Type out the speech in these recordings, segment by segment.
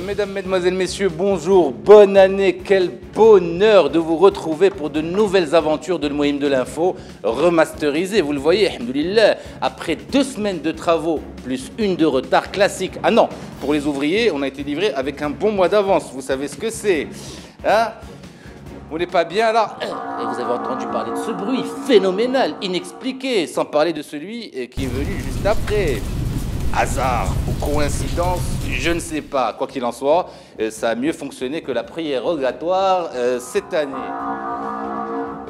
Mesdames, Mesdemoiselles, Messieurs, bonjour, bonne année, quel bonheur de vous retrouver pour de nouvelles aventures de l'Moïm de l'info, remasterisées, vous le voyez, alhamdoulilah, après 2 semaines de travaux, plus 1 de retard classique. Ah non, pour les ouvriers, on a été livré avec un bon mois d'avance, vous savez ce que c'est, hein? Vous n'êtes pas bien là? Et vous avez entendu parler de ce bruit phénoménal, inexpliqué, sans parler de celui qui est venu juste après. Hasard ou coïncidence, je ne sais pas. Quoi qu'il en soit, ça a mieux fonctionné que la prière rogatoire cette année.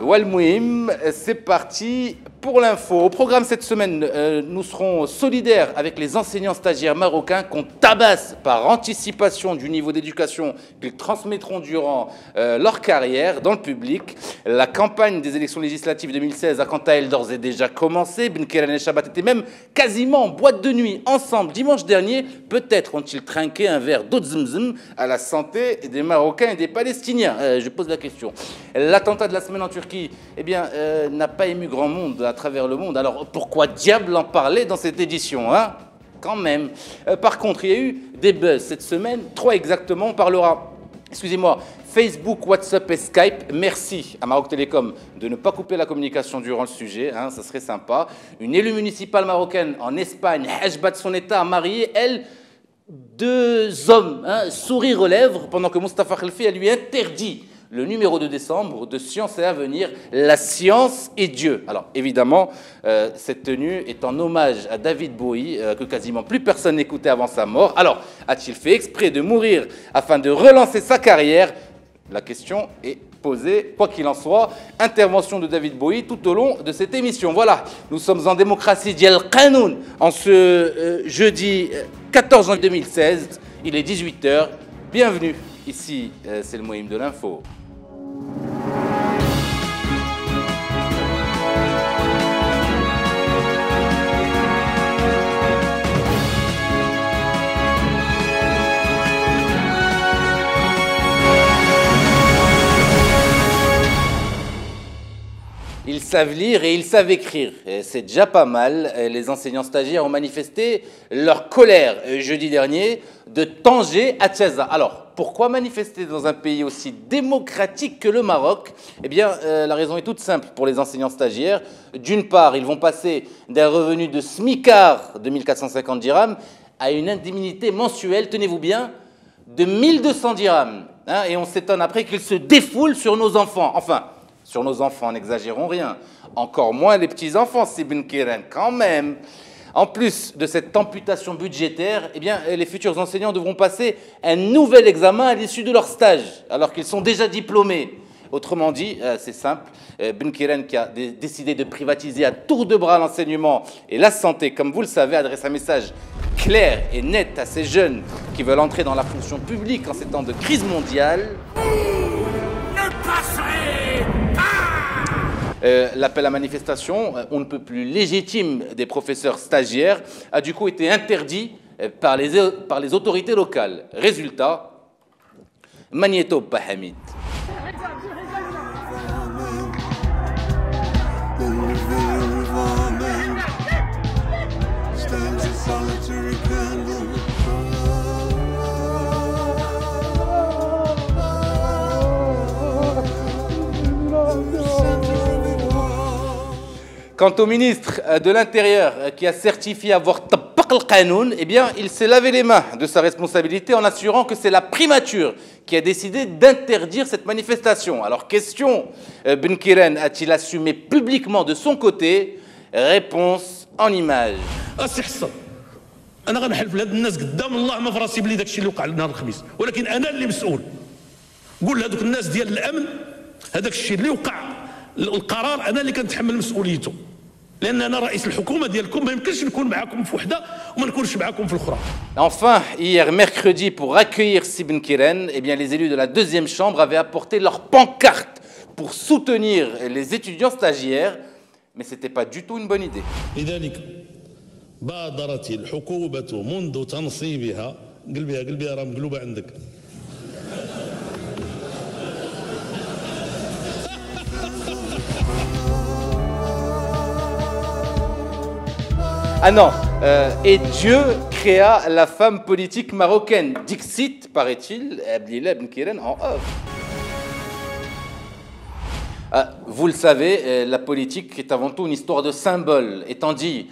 Walmouim, c'est parti pour l'info. Au programme cette semaine, nous serons solidaires avec les enseignants stagiaires marocains qu'on tabasse par anticipation du niveau d'éducation qu'ils transmettront durant leur carrière dans le public. La campagne des élections législatives 2016 a quant à elle d'ores et déjà commencé. Ben Keren et Chabat étaient même quasiment en boîte de nuit ensemble dimanche dernier. Peut-être ont-ils trinqué un verre d'eau de zmzm à la santé des Marocains et des Palestiniens. Je pose la question. L'attentat de la semaine en Turquie, eh bien, n'a pas ému grand monde à travers le monde. Alors pourquoi diable en parler dans cette édition, hein? Quand même. Par contre, il y a eu des buzz cette semaine, 3 exactement. On parlera, excusez-moi, Facebook, WhatsApp et Skype. Merci à Maroc Télécom de ne pas couper la communication durant le sujet, hein, ça serait sympa. Une élue municipale marocaine en Espagne, hajbat son état, a marié, elle, 2 hommes, hein, sourire aux lèvres, pendant que Mustafa Khelfi a lui interdit le numéro de décembre de Science et Avenir, la science et Dieu. Alors évidemment, cette tenue est en hommage à David Bowie, que quasiment plus personne n'écoutait avant sa mort. Alors, a-t-il fait exprès de mourir afin de relancer sa carrière? La question est posée, quoi qu'il en soit. Intervention de David Bowie tout au long de cette émission. Voilà, nous sommes en démocratie Dial Qanoun en ce jeudi 14 janvier 2016. Il est 18 h. Bienvenue, ici c'est le Moïm de l'info. Ils savent lire et ils savent écrire. C'est déjà pas mal. Les enseignants stagiaires ont manifesté leur colère jeudi dernier de Tanger à Tchaza. Alors, pourquoi manifester dans un pays aussi démocratique que le Maroc? Eh bien, la raison est toute simple pour les enseignants stagiaires. D'une part, ils vont passer d'un revenu de smicard de 1450 dirhams à une indemnité mensuelle, tenez-vous bien, de 1200 dirhams. Hein, et on s'étonne après qu'ils se défoulent sur nos enfants. Enfin, sur nos enfants, n'exagérons rien. Encore moins les petits-enfants, c'est Ben Keren, quand même. En plus de cette amputation budgétaire, eh bien, les futurs enseignants devront passer un nouvel examen à l'issue de leur stage, alors qu'ils sont déjà diplômés. Autrement dit, c'est simple, Ben Keren, qui a décidé de privatiser à tour de bras l'enseignement et la santé, comme vous le savez, adresse un message clair et net à ces jeunes qui veulent entrer dans la fonction publique en ces temps de crise mondiale. L'appel à manifestation, on ne peut plus légitime des professeurs stagiaires, a du coup été interdit par les autorités locales. Résultat, Magnéto Bahamid. Quant au ministre de l'Intérieur qui a certifié avoir tabaq al-qanoun, eh bien, il s'est lavé les mains de sa responsabilité en assurant que c'est la primature qui a décidé d'interdire cette manifestation. Alors, question, Ben Keren a-t-il assumé publiquement de son côté? Réponse en images. انا غنحلف لهاد الناس قدام الله ما في راسي بلي داكشي اللي وقع نهار الخميس ولكن انا اللي مسؤول قول لهذوك الناس ديال الامن هذاك الشيء اللي وقع القرار انا اللي كنتحمل مسؤوليته لان انا رئيس الحكومه ديالكم ما يمكنش نكون معاكم في وحده وما نكونش معاكم في الاخرى. Enfin, hier mercredi, pour accueillir Ben Keren, eh bien les élus de la deuxième chambre avaient apporté leur pancarte pour soutenir les étudiants stagiaires, mais c'était pas du tout une bonne idée. بادرت الحكومة منذ تنصيبها قلبيها راه مقلوبة عندك. Ah non, et Dieu Réa, la femme politique marocaine. Dixit, paraît-il, Abdillah Ben Kiren en off. Vous le savez, la politique est avant tout une histoire de symboles. Étant dit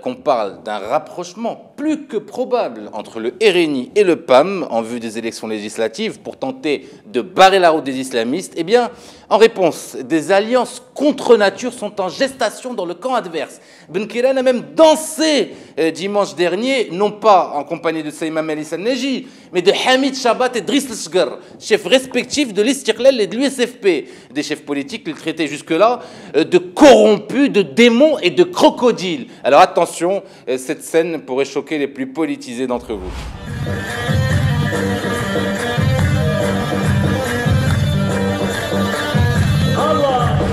qu'on parle d'un rapprochement plus que probable entre le RNI et le PAM en vue des élections législatives pour tenter de barrer la route des islamistes, eh bien, en réponse, des alliances contre nature sont en gestation dans le camp adverse. Ben Kiren a même dansé dimanche dernier, non pas en compagnie de Saïma Melissa Neji, mais de Hamid Chabat et Driss Leshgar, chefs respectifs de l'Istiqlal et de l'USFP, des chefs politiques qu'il traitait jusque-là de corrompus, de démons et de crocodiles. Alors attention, cette scène pourrait choquer les plus politisés d'entre vous.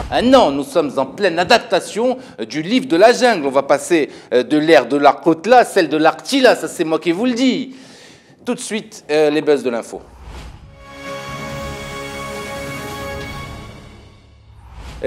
Ah non, nous sommes en pleine adaptation du livre de la jungle. On va passer de l'ère de l'Arkotla à celle de l'Arktila, ça c'est moi qui vous le dis. Tout de suite, les buzz de l'info.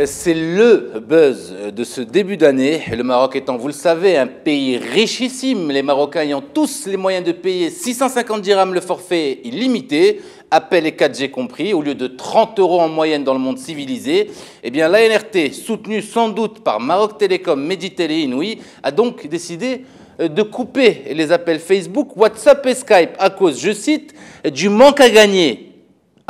C'est le buzz de ce début d'année. Le Maroc étant, vous le savez, un pays richissime, les Marocains ayant tous les moyens de payer 650 dirhams le forfait illimité, appel et 4G compris, au lieu de 30 € en moyenne dans le monde civilisé, eh bien l'ANRT, soutenue sans doute par Maroc Télécom, Meditel et Inouï, a donc décidé de couper les appels Facebook, WhatsApp et Skype à cause, je cite, du manque à gagner.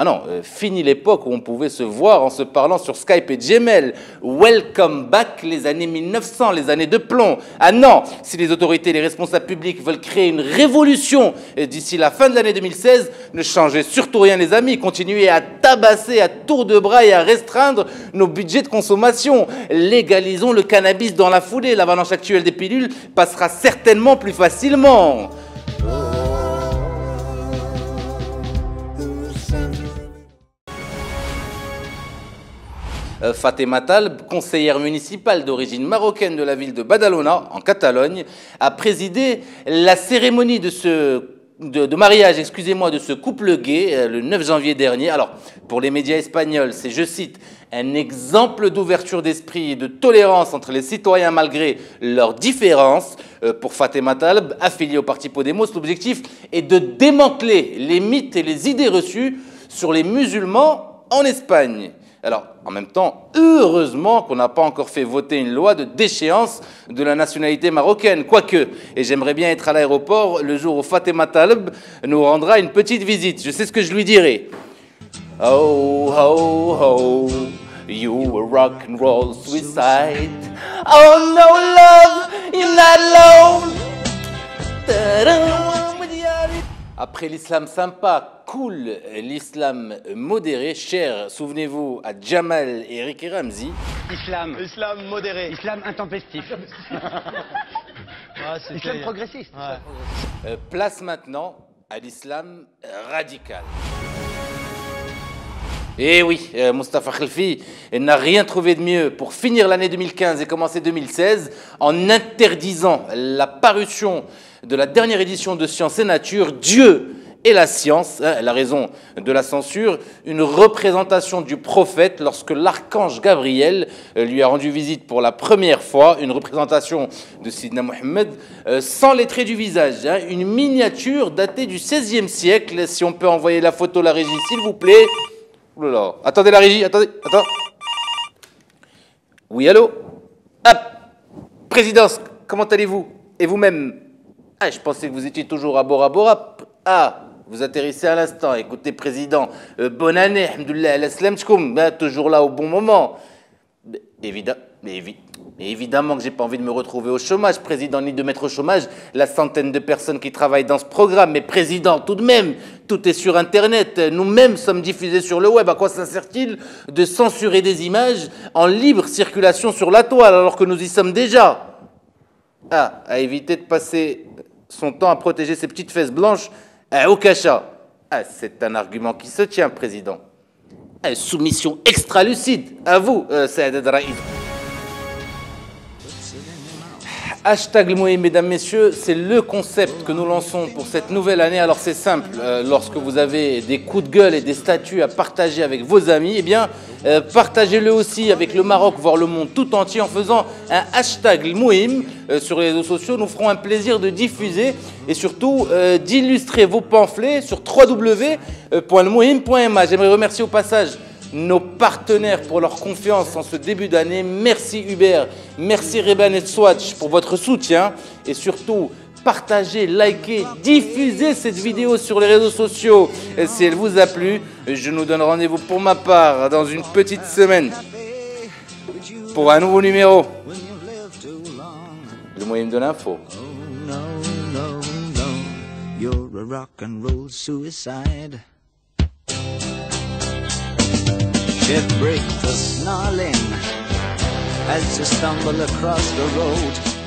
Ah non, fini l'époque où on pouvait se voir en se parlant sur Skype et Gmail. Welcome back les années 1900, les années de plomb. Ah non, si les autorités et les responsables publics veulent créer une révolution d'ici la fin de l'année 2016, ne changez surtout rien les amis, continuez à tabasser à tour de bras et à restreindre nos budgets de consommation. Légalisons le cannabis dans la foulée, l'avalanche actuelle des pilules passera certainement plus facilement. Fatema Talb, conseillère municipale d'origine marocaine de la ville de Badalona, en Catalogne, a présidé la cérémonie de mariage, excusez-moi, de ce couple gay le 9 janvier dernier. Alors, pour les médias espagnols, c'est, je cite, un exemple d'ouverture d'esprit et de tolérance entre les citoyens malgré leurs différences. Pour Fatema Talb, affiliée au parti Podemos, l'objectif est de démanteler les mythes et les idées reçues sur les musulmans en Espagne. Alors, en même temps, heureusement qu'on n'a pas encore fait voter une loi de déchéance de la nationalité marocaine. Quoique, et j'aimerais bien être à l'aéroport le jour où Fatema Talb nous rendra une petite visite. Je sais ce que je lui dirai. Oh, oh, oh, you were rock and roll suicide. Oh no, love, you're not alone. Après l'islam sympa, cool, l'islam modéré, cher, souvenez-vous à Jamal et Eric Ramzi. Islam modéré. Islam intempestif. Islam progressiste. Ouais. Place maintenant à l'islam radical. Et oui, Moustapha Khelfi n'a rien trouvé de mieux pour finir l'année 2015 et commencer 2016 en interdisant la parution de la dernière édition de Science et Nature, Dieu et la science, la raison de la censure, une représentation du prophète lorsque l'archange Gabriel lui a rendu visite pour la première fois, une représentation de Sidna Mohammed sans les traits du visage, une miniature datée du XVIe siècle. Si on peut envoyer la photo à la régie, s'il vous plaît. Oulala. Attendez la régie, attendez. Oui, allô? Présidence, comment allez-vous? Et vous-même? Je pensais que vous étiez toujours à Bora Bora. Vous atterrissez à l'instant. Écoutez, président, bonne année, alhamdoulilah, al-aslam tchoum, toujours là au bon moment. Évidemment que j'ai pas envie de me retrouver au chômage, président, ni de mettre au chômage la centaine de personnes qui travaillent dans ce programme. Mais président, tout de même, tout est sur Internet. Nous-mêmes sommes diffusés sur le web. À quoi ça sert-il de censurer des images en libre circulation sur la toile alors que nous y sommes déjà? À éviter de passer son temps à protéger ses petites fesses blanches au cachat. C'est un argument qui se tient, président. Soumission extra-lucide. À vous, Saad Raïs. Hashtag le Moïm, mesdames, messieurs, c'est le concept que nous lançons pour cette nouvelle année. Alors c'est simple, lorsque vous avez des coups de gueule et des statuts à partager avec vos amis, eh bien partagez-le aussi avec le Maroc, voire le monde tout entier en faisant un hashtag le Moïm sur les réseaux sociaux. Nous ferons un plaisir de diffuser et surtout d'illustrer vos pamphlets sur www.lemohim.ma. J'aimerais remercier au passage nos partenaires pour leur confiance en ce début d'année. Merci Hubert, merci Reban et Swatch pour votre soutien et surtout partagez, likez, diffusez cette vidéo sur les réseaux sociaux si elle vous a plu. Je nous donne rendez-vous pour ma part dans une petite semaine pour un nouveau numéro. Le moyen de l'info. Shift break the snarling as you stumble across the road.